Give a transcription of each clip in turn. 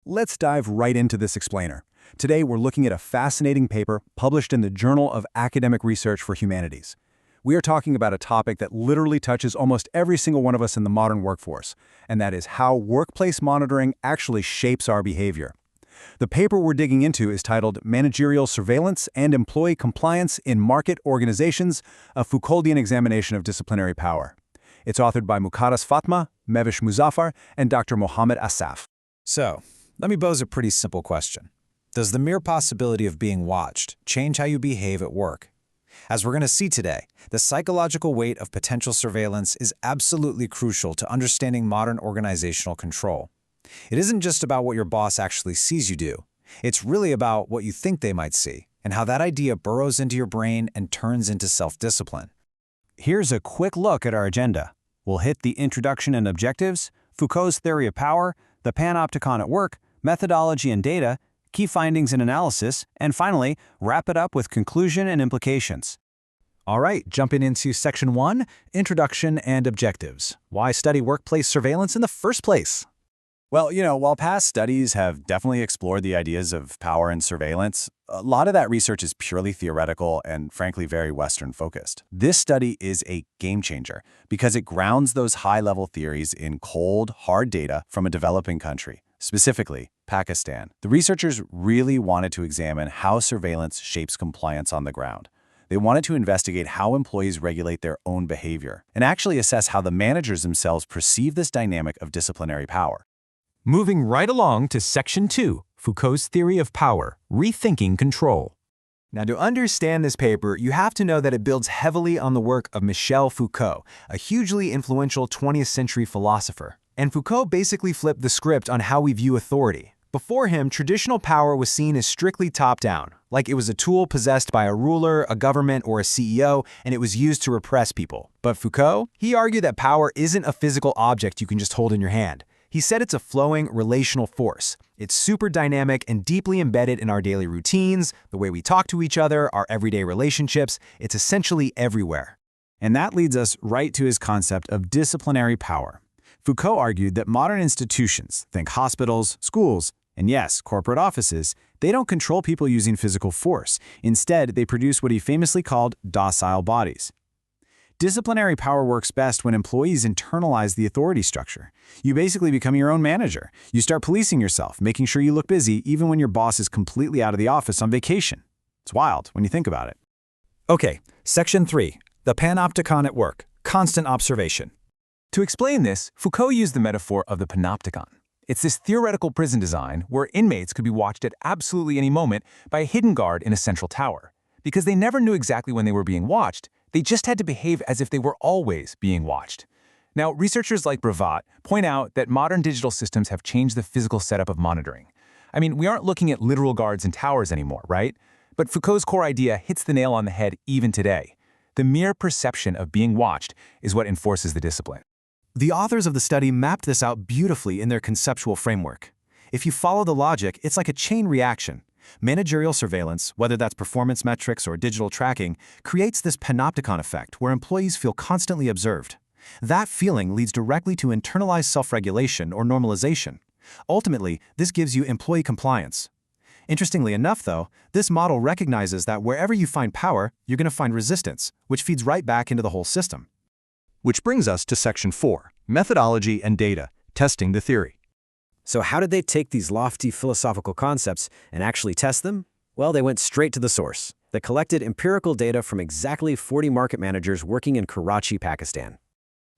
Let's dive right into this explainer. Today, we're looking at a fascinating paper published in the Journal of Academic Research for Humanities. We are talking about a topic that literally touches almost every single one of us in the modern workforce, and that is how workplace monitoring actually shapes our behavior. The paper we're digging into is titled Managerial Surveillance and Employee Compliance in Market Organizations, a Foucauldian examination of disciplinary power. It's authored by Muqaddas Fatma, Mevish Muzaffar, and Dr. Mohammed Asaf. So, let me pose a pretty simple question. Does the mere possibility of being watched change how you behave at work? As we're going to see today, the psychological weight of potential surveillance is absolutely crucial to understanding modern organizational control. It isn't just about what your boss actually sees you do. It's really about what you think they might see, and how that idea burrows into your brain and turns into self-discipline. Here's a quick look at our agenda. We'll hit the introduction and objectives, Foucault's theory of power, the panopticon at work, methodology and data, key findings and analysis, and finally, wrap it up with conclusion and implications. All right, jumping into Section 1, Introduction and Objectives. Why study workplace surveillance in the first place? Well, while past studies have definitely explored the ideas of power and surveillance, a lot of that research is purely theoretical and, frankly, very Western-focused. This study is a game changer because it grounds those high-level theories in cold, hard data from a developing country, specifically Pakistan. The researchers really wanted to examine how surveillance shapes compliance on the ground. They wanted to investigate how employees regulate their own behavior and actually assess how the managers themselves perceive this dynamic of disciplinary power. Moving right along to Section 2, Foucault's theory of power, rethinking control. Now, to understand this paper, you have to know that it builds heavily on the work of Michel Foucault, a hugely influential 20th century philosopher. And Foucault basically flipped the script on how we view authority. Before him, traditional power was seen as strictly top-down, like it was a tool possessed by a ruler, a government, or a CEO, and it was used to repress people. But Foucault, he argued that power isn't a physical object you can just hold in your hand. He said it's a flowing, relational force. It's super dynamic and deeply embedded in our daily routines, the way we talk to each other, our everyday relationships. It's essentially everywhere. And that leads us right to his concept of disciplinary power. Foucault argued that modern institutions, think hospitals, schools, and yes, corporate offices, they don't control people using physical force. Instead, they produce what he famously called docile bodies. Disciplinary power works best when employees internalize the authority structure. You basically become your own manager. You start policing yourself, making sure you look busy even when your boss is completely out of the office on vacation. It's wild when you think about it. Okay, Section 3, the panopticon at work, constant observation. To explain this, Foucault used the metaphor of the panopticon. It's this theoretical prison design where inmates could be watched at absolutely any moment by a hidden guard in a central tower. Because they never knew exactly when they were being watched, they just had to behave as if they were always being watched. Now, researchers like Brevat point out that modern digital systems have changed the physical setup of monitoring. I mean, we aren't looking at literal guards in towers anymore, right? But Foucault's core idea hits the nail on the head even today. The mere perception of being watched is what enforces the discipline. The authors of the study mapped this out beautifully in their conceptual framework. If you follow the logic, it's like a chain reaction. Managerial surveillance, whether that's performance metrics or digital tracking, creates this panopticon effect where employees feel constantly observed. That feeling leads directly to internalized self-regulation or normalization. Ultimately, this gives you employee compliance. Interestingly enough, though, this model recognizes that wherever you find power, you're going to find resistance, which feeds right back into the whole system. Which brings us to Section 4, Methodology and Data, Testing the Theory. So how did they take these lofty philosophical concepts and actually test them? Well, they went straight to the source. They collected empirical data from exactly 40 market managers working in Karachi, Pakistan.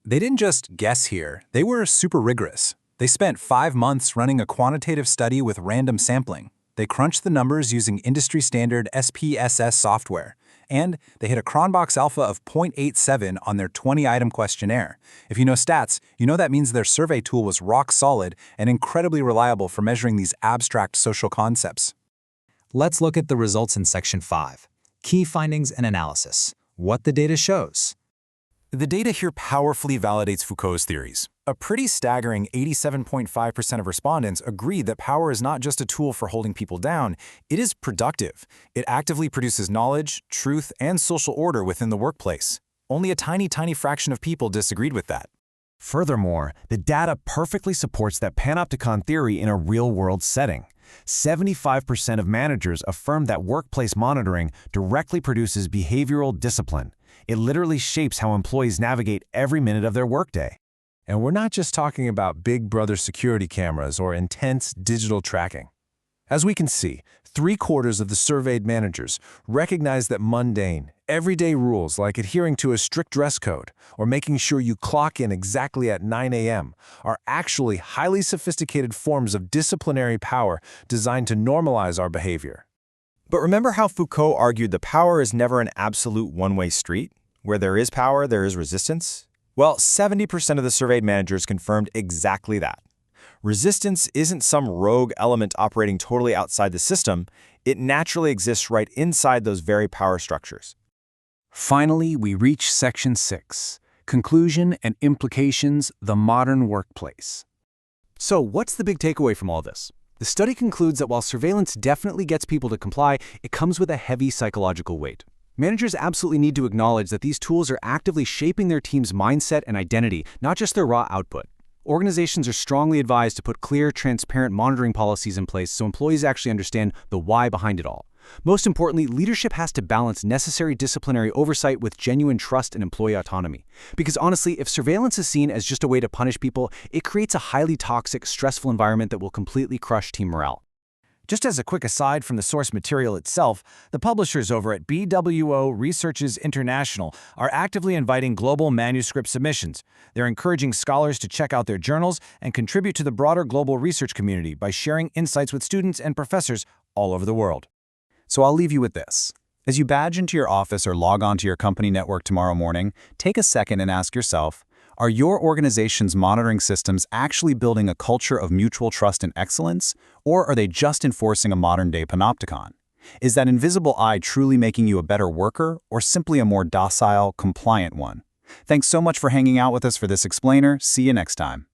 They didn't just guess here, they were super rigorous. They spent 5 months running a quantitative study with random sampling. They crunched the numbers using industry-standard SPSS software. And they hit a Cronbach alpha of 0.87 on their 20-item questionnaire. If you know stats, you know that means their survey tool was rock solid and incredibly reliable for measuring these abstract social concepts. Let's look at the results in Section 5, key findings and analysis, what the data shows. The data here powerfully validates Foucault's theories. A pretty staggering 87.5% of respondents agreed that power is not just a tool for holding people down, it is productive. It actively produces knowledge, truth, and social order within the workplace. Only a tiny fraction of people disagreed with that. Furthermore, the data perfectly supports that panopticon theory in a real-world setting. 75% of managers affirm that workplace monitoring directly produces behavioral discipline. It literally shapes how employees navigate every minute of their workday. And we're not just talking about Big Brother security cameras or intense digital tracking. As we can see, 3/4 of the surveyed managers recognize that mundane, everyday rules like adhering to a strict dress code or making sure you clock in exactly at 9 a.m. are actually highly sophisticated forms of disciplinary power designed to normalize our behavior. But remember how Foucault argued the power is never an absolute one-way street? Where there is power, there is resistance? Well, 70% of the surveyed managers confirmed exactly that. Resistance isn't some rogue element operating totally outside the system. It naturally exists right inside those very power structures. Finally, we reach Section 6, Conclusion and Implications, the Modern Workplace. So what's the big takeaway from all this? The study concludes that while surveillance definitely gets people to comply, it comes with a heavy psychological weight. Managers absolutely need to acknowledge that these tools are actively shaping their team's mindset and identity, not just their raw output. Organizations are strongly advised to put clear, transparent monitoring policies in place so employees actually understand the why behind it all. Most importantly, leadership has to balance necessary disciplinary oversight with genuine trust and employee autonomy. Because honestly, if surveillance is seen as just a way to punish people, it creates a highly toxic, stressful environment that will completely crush team morale. Just as a quick aside from the source material itself, the publishers over at BWO Researches International are actively inviting global manuscript submissions. They're encouraging scholars to check out their journals and contribute to the broader global research community by sharing insights with students and professors all over the world. So I'll leave you with this. As you badge into your office or log onto your company network tomorrow morning, take a second and ask yourself, are your organization's monitoring systems actually building a culture of mutual trust and excellence, or are they just enforcing a modern-day panopticon? Is that invisible eye truly making you a better worker, or simply a more docile, compliant one? Thanks so much for hanging out with us for this explainer. See you next time.